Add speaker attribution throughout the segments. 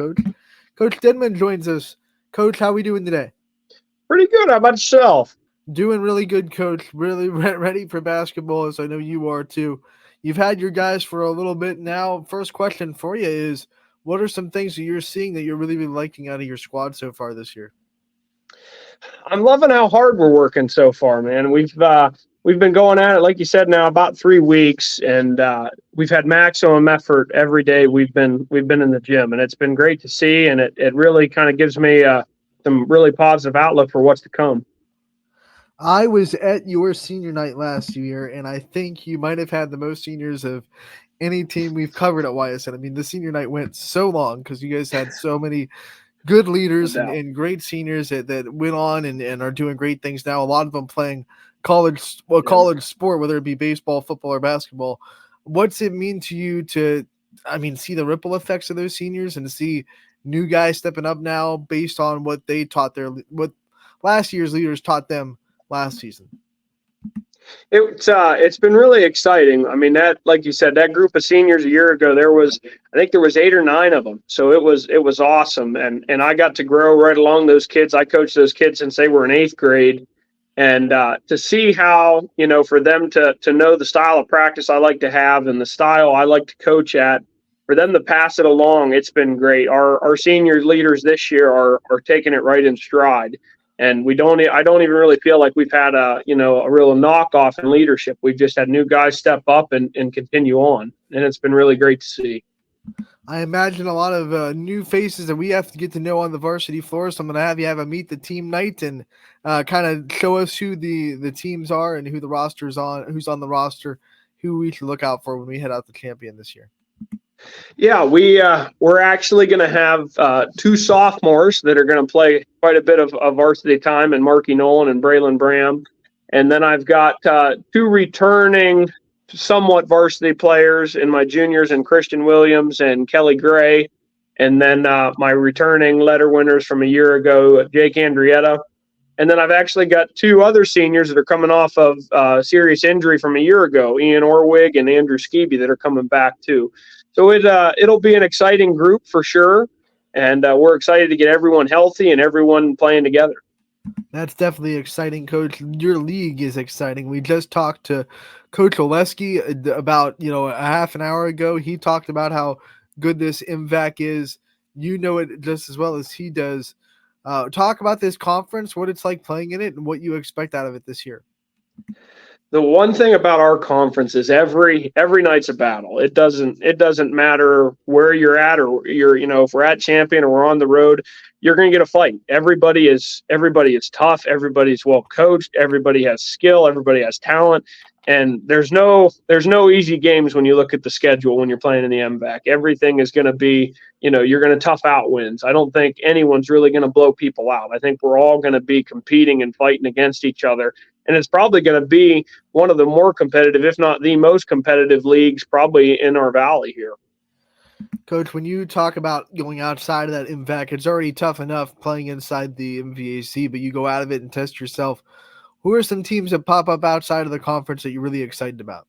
Speaker 1: Coach. Coach Denman joins us. Coach, how we doing today?
Speaker 2: Pretty good. How about yourself?
Speaker 1: Doing really good, Coach. Really ready for basketball, as I know you are too. You've had your guys for a little bit now. First question for you is, what are some things that you're seeing that you're really liking out of your squad so far this year?
Speaker 2: I'm loving how hard we're working so far, man. We've been going at it, like you said, now about 3 weeks, and we've had maximum effort every day. We've been in the gym, and it's been great to see, and it really kind of gives me some really positive outlook for what's to come.
Speaker 1: I was at your senior night last year, and I think you might have had the most seniors of any team we've covered at YSN. I mean, the senior night went so long because you guys had so many good
Speaker 2: No
Speaker 1: leaders
Speaker 2: doubt.
Speaker 1: and great seniors that went on and are doing great things now. A lot of them playing college sport, whether it be baseball, football, or basketball. What's it mean to you to, see the ripple effects of those seniors and to see new guys stepping up now based on what they taught what last year's leaders taught them last season?
Speaker 2: It's been really exciting. I mean, that, like you said, that group of seniors a year ago, I think there was 8 or 9 of them. So it was awesome, and I got to grow right along those kids. I coached those kids since they were in 8th grade, and to see how, for them to know the style of practice I like to have and the style I like to coach at, for them to pass it along, it's been great. Our senior leaders this year are taking it right in stride. And I don't even really feel like we've had a real knockoff in leadership. We've just had new guys step up and continue on. And it's been really great to see.
Speaker 1: I imagine a lot of new faces that we have to get to know on the varsity floor. So I'm going to have you have a meet the team night and kind of show us who the teams are and who the roster's on, who's on the roster, who we should look out for when we head out to Champion this year.
Speaker 2: Yeah, we're actually going to have 2 sophomores that are going to play quite a bit of varsity time, and Marky Nolan and Braylon Bram. And then I've got 2 returning somewhat varsity players in my juniors, and Christian Williams and Kelly Gray. And then my returning letter winners from a year ago, Jake Andrietta. And then I've actually got 2 other seniors that are coming off of serious injury from a year ago, Ian Orwig and Andrew Skebe, that are coming back too. So it'll be an exciting group for sure, and we're excited to get everyone healthy and everyone playing together.
Speaker 1: That's definitely exciting, Coach. Your league is exciting. We just talked to Coach Oleski about a half an hour ago. He talked about how good this MVAC is. You know it just as well as he does. Talk about this conference, what it's like playing in it, and what you expect out of it this year.
Speaker 2: The one thing about our conference is every night's a battle. It doesn't matter where you're at, or if we're at Champion or we're on the road, you're going to get a fight. Everybody is tough. Everybody's well coached. Everybody has skill. Everybody has talent. And there's no easy games when you look at the schedule when you're playing in the MVAC. Everything is going to be, you're going to tough out wins. I don't think anyone's really going to blow people out. I think we're all going to be competing and fighting against each other. And it's probably going to be one of the more competitive, if not the most competitive leagues probably in our valley here.
Speaker 1: Coach, when you talk about going outside of that MVAC, it's already tough enough playing inside the MVAC, but you go out of it and test yourself. Who are some teams that pop up outside of the conference that you're really excited about?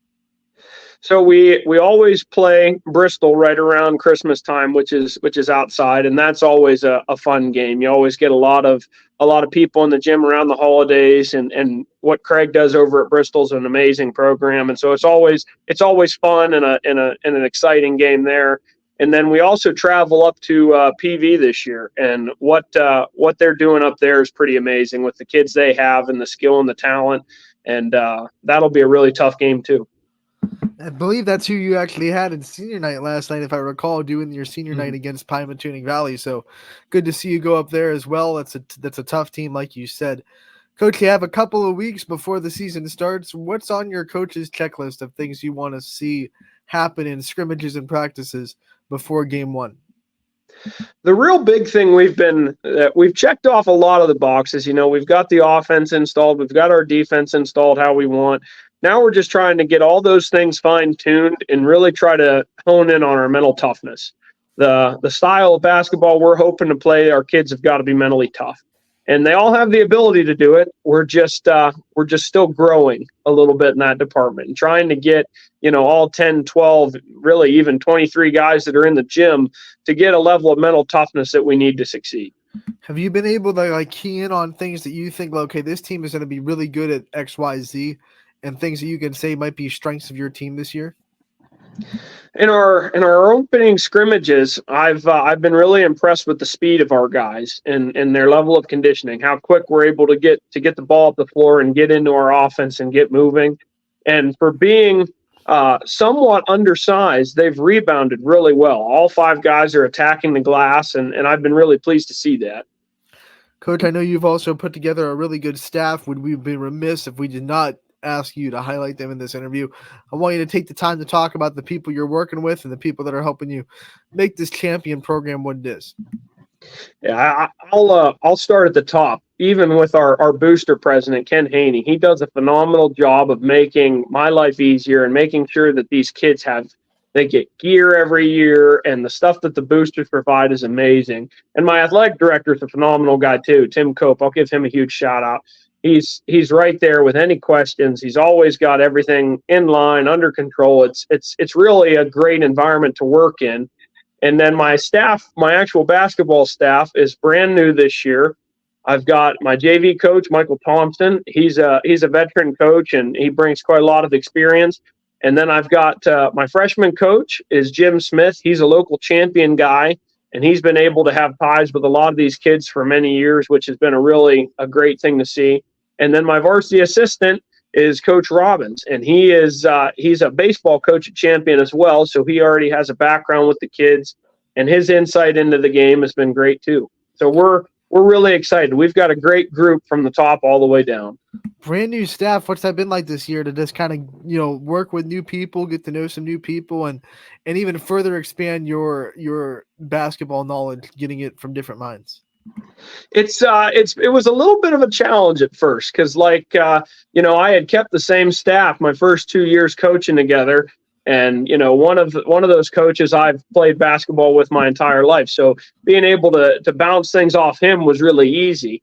Speaker 2: So we always play Bristol right around Christmas time, which is outside, and that's always a fun game. You always get a lot of people in the gym around the holidays, and what Craig does over at Bristol is an amazing program, and so it's always fun and an exciting game there. And then we also travel up to PV this year, and what they're doing up there is pretty amazing with the kids they have and the skill and the talent, and that'll be a really tough game too.
Speaker 1: I believe that's who you actually had in senior night last night, if I recall, doing your senior night against Pymatuning Valley. So good to see you go up there as well. That's a tough team, like you said. Coach, you have a couple of weeks before the season starts. What's on your coach's checklist of things you want to see happen in scrimmages and practices before game 1?
Speaker 2: The real big thing we've checked off a lot of the boxes. We've got the offense installed. We've got our defense installed how we want. Now we're just trying to get all those things fine-tuned and really try to hone in on our mental toughness. The style of basketball we're hoping to play, our kids have got to be mentally tough. and they all have the ability to do it. We're just still growing a little bit in that department and trying to get, all 10, 12, really even 23 guys that are in the gym to get a level of mental toughness that we need to succeed.
Speaker 1: Have you been able to like key in on things that you think, okay, this team is going to be really good at X, Y, Z, and things that you can say might be strengths of your team this year?
Speaker 2: In our opening scrimmages, I've been really impressed with the speed of our guys and their level of conditioning, how quick we're able to get the ball up the floor and get into our offense and get moving. And for being somewhat undersized, they've rebounded really well. All five guys are attacking the glass, and I've been really pleased to see that.
Speaker 1: Coach, I know you've also put together a really good staff. Would we be remiss if we did not ask you to highlight them in this interview? I want you to take the time to talk about the people you're working with and the people that are helping you make this champion program what it is.
Speaker 2: Yeah, I'll start at the top. Even with our booster president, Ken Haney, he does a phenomenal job of making my life easier and making sure that these kids they get gear every year, and the stuff that the boosters provide is amazing. And my athletic director is a phenomenal guy too, Tim Cope. I'll give him a huge shout out. He's right there with any questions. He's always got everything in line, under control. It's really a great environment to work in. And then my staff, my actual basketball staff, is brand new this year. I've got my JV coach, Michael Thompson. He's a veteran coach, and he brings quite a lot of experience. And then I've got my freshman coach is Jim Smith. He's a local champion guy, and he's been able to have ties with a lot of these kids for many years, which has been a great thing to see. And then my varsity assistant is Coach Robbins, and he's a baseball coach at Champion as well, so he already has a background with the kids, and his insight into the game has been great too. So we're really excited. We've got a great group from the top all the way down.
Speaker 1: Brand new staff. What's that been like this year to just kind of work with new people, get to know some new people, and even further expand your basketball knowledge, getting it from different minds?
Speaker 2: It was a little bit of a challenge at first because I had kept the same staff my first 2 years coaching together, and one of those coaches I've played basketball with my entire life, so being able to bounce things off him was really easy.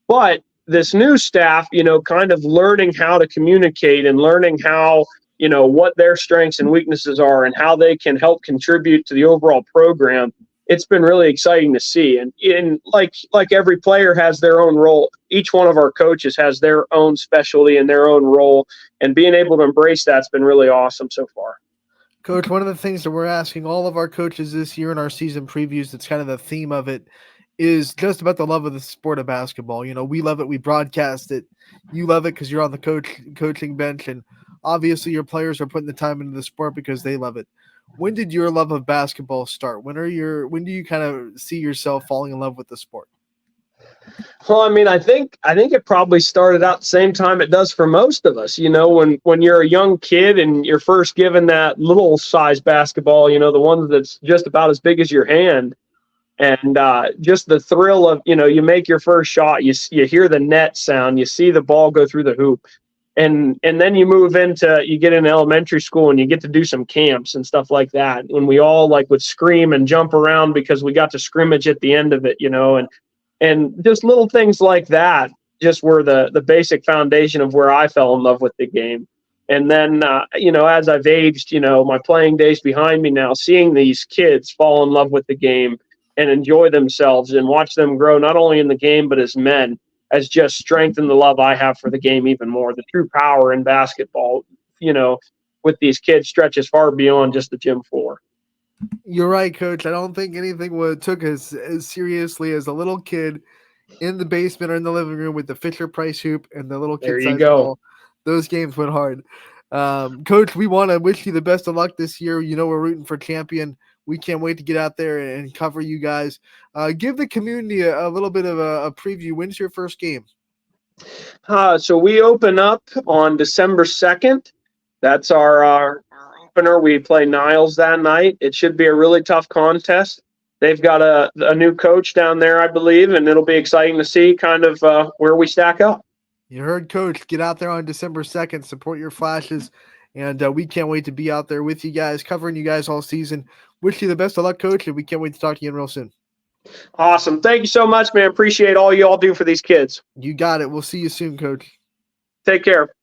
Speaker 2: But this new staff, kind of learning how to communicate and learning how what their strengths and weaknesses are and how they can help contribute to the overall program. It's been really exciting to see. And like every player has their own role, each one of our coaches has their own specialty and their own role, and being able to embrace that's been really awesome so far.
Speaker 1: Coach, one of the things that we're asking all of our coaches this year in our season previews, that's kind of the theme of it, is just about the love of the sport of basketball. We love it. We broadcast it. You love it because you're on the coaching bench, and obviously your players are putting the time into the sport because they love it. When did your love of basketball start? When do you kind of see yourself falling in love with the sport?
Speaker 2: Well, I think it probably started out the same time it does for most of us. When you're a young kid and you're first given that little size basketball, the one that's just about as big as your hand, and just the thrill of you make your first shot, you hear the net sound, you see the ball go through the hoop. And then you get in elementary school and you get to do some camps and stuff like that. When we all would scream and jump around because we got to scrimmage at the end of it, and just little things like that just were the basic foundation of where I fell in love with the game. And then, as I've aged, my playing days behind me now, seeing these kids fall in love with the game and enjoy themselves and watch them grow, not only in the game, but as men, has just strengthened the love I have for the game even more. The true power in basketball, with these kids stretches far beyond just the gym floor.
Speaker 1: You're right, Coach. I don't think anything took as seriously as a little kid in the basement or in the living room with the Fisher Price hoop and the little kid size ball. Those games went hard. Coach, we want to wish you the best of luck this year. We're rooting for Champion. We can't wait to get out there and cover you guys. Give the community a little bit of a preview. When's your first game?
Speaker 2: So we open up on December 2nd. That's our opener. We play Niles that night. It should be a really tough contest. They've got a new coach down there, I believe, and it'll be exciting to see kind of where we stack up.
Speaker 1: You heard, Coach. Get out there on December 2nd. Support your Flashes. And we can't wait to be out there with you guys, covering you guys all season. Wish you the best of luck, Coach, and we can't wait to talk to you real soon.
Speaker 2: Awesome. Thank you so much, man. Appreciate all you all do for these kids.
Speaker 1: You got it. We'll see you soon, Coach.
Speaker 2: Take care.